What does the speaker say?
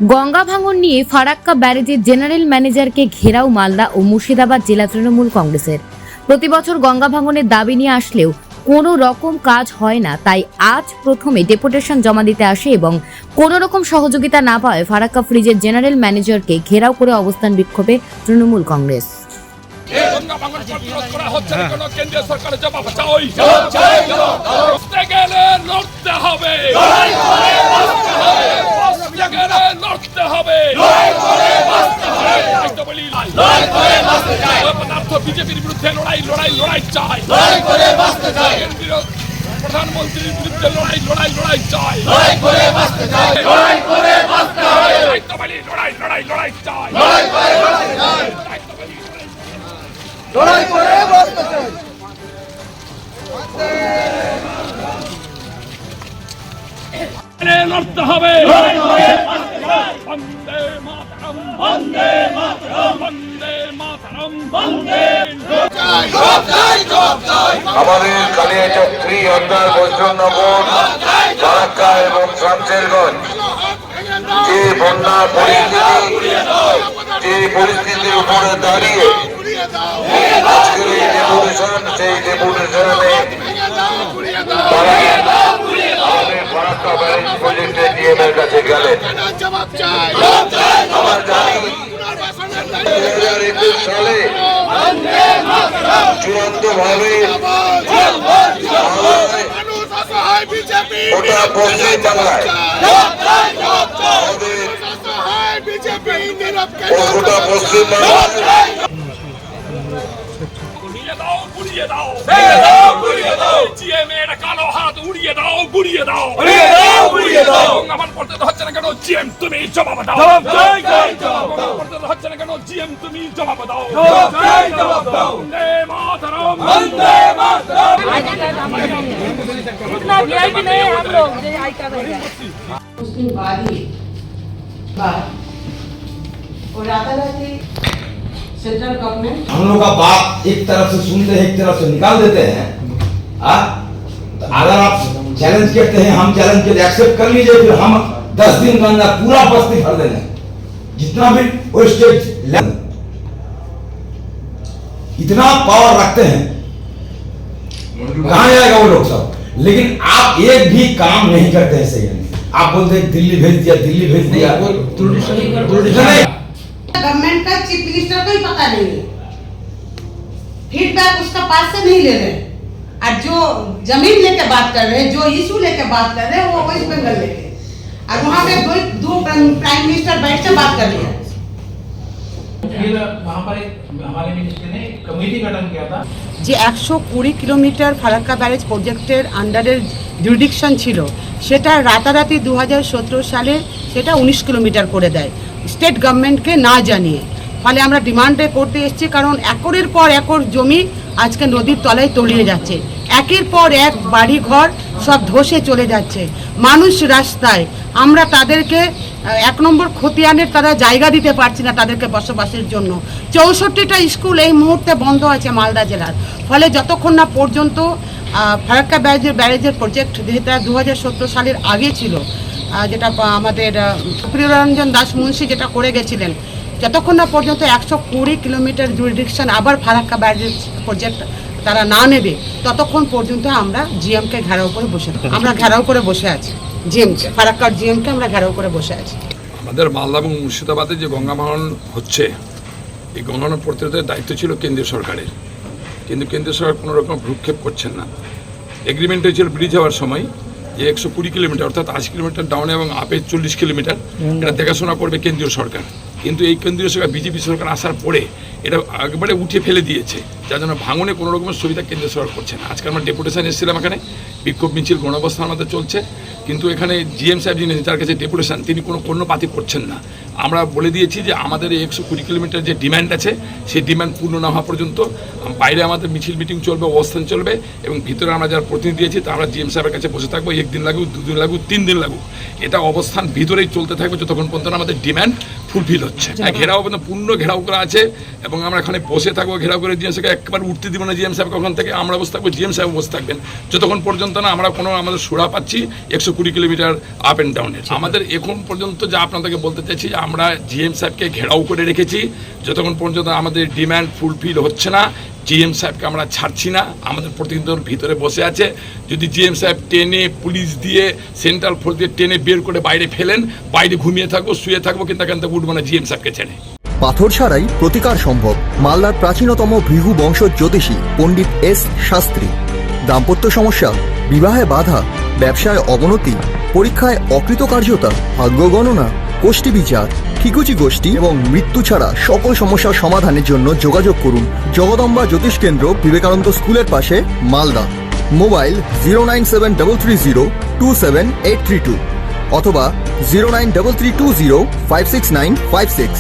গঙ্গা ভাঙন নিয়ে ফারাক্কা ব্যারেজের জেনারেল ম্যানেজারকে ঘেরাও মালদা ও মুর্শিদাবাদ জেলা তৃণমূল কংগ্রেসের। প্রতি বছর গঙ্গা ভাঙনের দাবি নিয়ে আসলেও কোনো রকম কাজ হয় না, তাই আজ প্রথমে ডেপুটেশন জমা দিতে আসে এবং কোনো রকম সহযোগিতা না পাওয়ায় ফারাক্কা ব্রিজের জেনারেল ম্যানেজারকে ঘেরাও করে অবস্থান বিক্ষোভে তৃণমূল কংগ্রেস। বিজেপির বিরুদ্ধে লড়াই লড়াই লড়াই চাই, প্রধানমন্ত্রীর বিরুদ্ধে লড়াই লড়াই লড়াই চাই, লড়াই লড়াই লড়াই চাই। লড়তে হবে, বন্দে মাতরম, বন্দে মাতরম, বন্দে মাতরম, বন্দে। আমাদের কালিয়াচক 3 আন্ডার বৈষ্ণবনগর, ফারাক্কা এবং শামশেরগঞ্জ যে বন্যা পরিস্থিতির উপরে দাঁড়িয়ে আজকের এই ডেপুটেশন, সেই ডেপুটেশনে ফারাক্কা ব্যারেজ প্রজেক্টে ডিএমের কাছে গেলেন। আমরা জানি 2021 সালে চূড়ান্তভাবে গোটা পশ্চিম বাংলায় গোটা পশ্চিম বাংলায় কালো হাত উড়িয়ে দাও, গুড়িয়ে দাও, আমার পড়তে হচ্ছে না কেন জিএম, তুমি জবাব দাও, হচ্ছে না কেন জিএম, তুমি জবাব দাও। বন্দে মাতরম, বন্দে মাতরম। इतना वीआईपी नहीं है हम लोग जो आई कर रहे हैं। उस दिन बाद ही और अदालती सेंट्रल गवर्नमेंट हम लोग का बात एक तरफ से सुनते हैं, एक तरफ से निकाल देते हैं। तो अगर आप चैलेंज करते हैं, हम चैलेंज के लिए एक्सेप्ट कर लीजिए, फिर हम 10 दिन के अंदर पूरा बस्ती भर देंगे, जितना भी वेस्टेज इतना पावर रखते हैं, कहाँ जाएगा वो लोग सब। लेकिन आप एक भी काम नहीं करते हैं सही। आप बोलते हैं दिल्ली भेज दिया, दिल्ली भेज दिया, गवर्नमेंट का चीफ मिनिस्टर को ही पता नहीं है, फीडबैक उसका पास से नहीं ले रहे। और जो जमीन लेके बात कर रहे हैं, जो इशू लेके बात कर रहे हैं, वो वेस्ट बंगाल लेके, और वहाँ पे दो प्राइम मिनिस्टर बैठ के बात कर रहे हैं। फिर वहाँ पर हमारे मिनिस्टर ने कमेटी गठन किया था। যে 120 কিলোমিটার ফারাক্কা ব্যারেজ প্রজেক্টের আন্ডারের জুরিডিকশন ছিল, সেটা রাতারাতি 2017 সালে সেটা 19 কিলোমিটার করে দেয় স্টেট গভর্নমেন্টকে না জানিয়ে। ফলে আমরা ডিমান্ডে করতে এসেছি, কারণ একরের পর একর জমি আজকে নদীর তলায় তলিয়ে যাচ্ছে, একের পর এক বাড়ি ঘর সব ধসে চলে যাচ্ছে, মানুষ রাস্তায়। আমরা তাদেরকে 1 নম্বর খতিয়ানের তারা জায়গা দিতে পারছি না তাদেরকে বসবাসের জন্য। 64টা স্কুল এই মুহূর্তে বন্ধ আছে মালদা জেলার। ফলে যতক্ষণ না পর্যন্ত ফারাক্কা ব্যারেজের প্রজেক্ট যেটা 2017 সালের আগে ছিল, যেটা আমাদের প্রিয়রঞ্জন দাস মুন্সি যেটা করে গেছিলেন, যতক্ষণ না পর্যন্ত 120 কিলোমিটার জুরিডিকশন আবার ফারাক্কা ব্যারেজ প্রজেক্ট তারা না নেবে, ততক্ষণ পর্যন্ত আমরা জিএমকে ঘেরাও করে বসে থাকি। আমরা ঘেরাও করে বসে আছি জিএমকে, ফারাক্কার জিএমকে আমরা ঘেরাও করে বসে আছি। আমাদের মালদা এবং মুর্শিদাবাদে যে গঙ্গা ভাঙন হচ্ছে, এই গঙ্গা প্রতিরোধের দায়িত্ব ছিল কেন্দ্রীয় সরকারের, কিন্তু কেন্দ্রীয় সরকার কোনো রকম ভ্রুক্ষেপ করছেন না। এগ্রিমেন্ট হয়েছিল ব্রিজ হওয়ার সময় যে 120 কিলোমিটার অর্থাৎ 80 কিলোমিটার ডাউনে এবং আপে 40 কিলোমিটার এটা দেখাশোনা করবে কেন্দ্রীয় সরকার। কিন্তু এই কেন্দ্রীয় সরকার বিজেপি সরকার আসার পরে এটা একবারে উঠিয়ে ফেলে দিয়েছে, যার জন্য ভাঙনে কোনো রকমের সুবিধা কেন্দ্রীয় সরকার করছে না। আজকে আমরা ডেপুটেশন এসেছিলাম, এখানে বিক্ষোভ মিছিল গণঅবস্থান আমাদের চলছে, কিন্তু এখানে জিএম সাহেব যিনি যার কাছে ডেপুটেশন, তিনি কোনো কর্ণপাতি করছেন না। আমরা বলে দিয়েছি যে আমাদের এই 120 কিলোমিটার যে ডিমান্ড আছে, সেই ডিমান্ড পূর্ণ না হওয়া পর্যন্ত বাইরে আমাদের মিছিল মিটিং চলবে, অবস্থান চলবে, এবং ভিতরে আমরা যারা প্রতিনিধি দিয়েছি তা আমরা জিএম সাহেবের কাছে বসে থাকবো। 1 দিন লাগুক, 2 দিন লাগুক, 3 দিন লাগুক, এটা অবস্থান ভিতরেই চলতে থাকবে যতক্ষণ পর্যন্ত আমাদের ডিমান্ড ফুলফিল হচ্ছে। ঘেরাও পূর্ণ ঘেরাও করা আছে এবং আমরা এখানে বসে থাকবো ঘেরাও করে। জিএম সাহেবকে একবার উঠতে দিব না জিএম সাহেবকে, ওখান থেকে আমরা বসে থাকবো, জিএম সাহেব বসে থাকবেন যতক্ষণ পর্যন্ত না আমরা কোনো আমাদের সুরা পাচ্ছি 20 কিলোমিটার আপ অ্যান্ড ডাউনের। আমাদের এখন পর্যন্ত যা আপনাদেরকে বলতে চাইছি, আমরা জিএম সাহেবকে ঘেরাও করে রেখেছি। যতক্ষণ পর্যন্ত আমাদের ডিম্যান্ড ফুলফিল হচ্ছে না, জিএম সাহেবকে আমরা ছাড়ছি না। আমাদের প্রতিনিধির ভিতরে বসে আছে। যদি জিএম সাহেব টেনে পুলিশ দিয়ে সেন্ট্রাল ফোর্স দিয়ে টেনে বের করে বাইরে ফেলেন, বাইরে ঘুমিয়ে থাকবো, শুয়ে থাকবো, কিন্তু এখান থেকে উঠবো না জিএম সাহেবকে ছেড়ে। পাথর ছাড়াই প্রতিকার সম্ভব। মালদার প্রাচীনতম ভৃগু বংশ জ্যোতিষী পণ্ডিত এস শাস্ত্রী। দাম্পত্য সমস্যা, বিবাহে বাধা, ব্যবসায় অবনতি, পরীক্ষায় অকৃতকার্যতা, ভাগ্য গণনা, গোষ্ঠী বিচার, ঠিকুচি গোষ্ঠী এবং মৃত্যু ছাড়া সকল সমস্যার সমাধানের জন্য যোগাযোগ করুন জগদম্বা জ্যোতিষ কেন্দ্র, বিবেকানন্দ স্কুলের পাশে, মালদা। মোবাইল 09730278332 অথবা 09332056956।